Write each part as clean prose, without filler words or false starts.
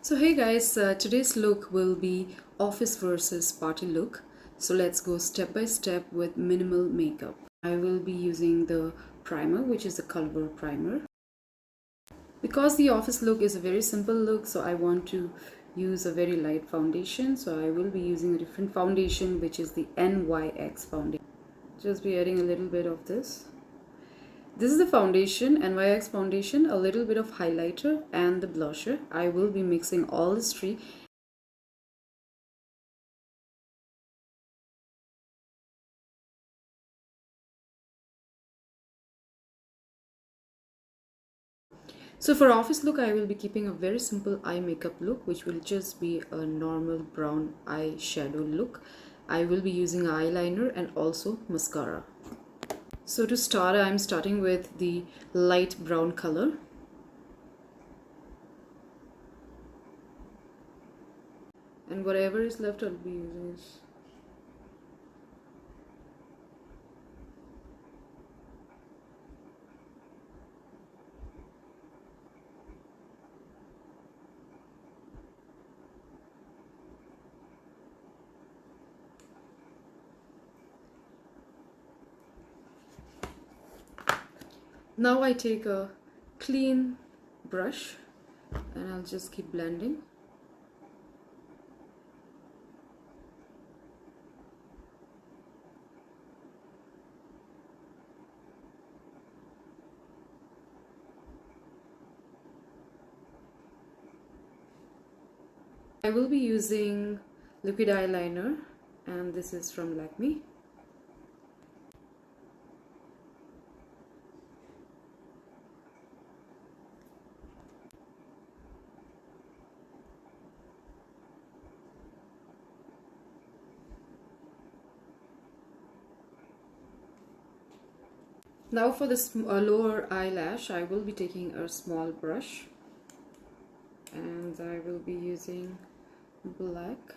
So hey guys, today's look will be office versus party look. So let's go step by step with minimal makeup. I will be using the primer, which is the Color primer. Because the office look is a very simple look, so I want to use a very light foundation. So I will be using a different foundation, which is the NYX foundation. Just be adding a little bit of this. This is the foundation, NYX foundation, a little bit of highlighter and the blusher. I will be mixing all these three. So for office look, I will be keeping a very simple eye makeup look, which will just be a normal brown eyeshadow look. I will be using eyeliner and also mascara. So to start, I'm starting with the light brown color. And whatever is left, I'll be using this. Now I take a clean brush and I'll just keep blending. I will be using liquid eyeliner, and this is from Lakme. Now for this lower eyelash, I will be taking a small brush and I will be using black.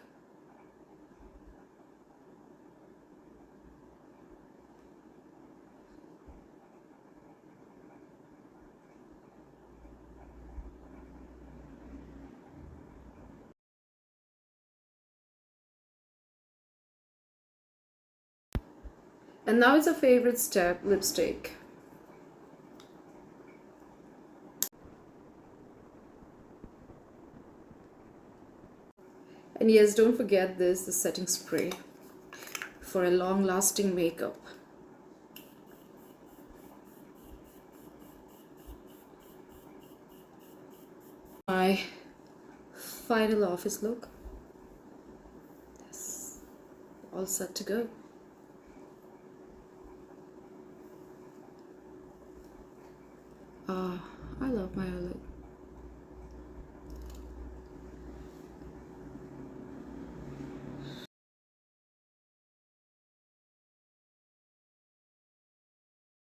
And now it's a favorite step, lipstick. And yes, don't forget this, the setting spray for a long-lasting makeup. My final office look. Yes, all set to go. I love my eyelid.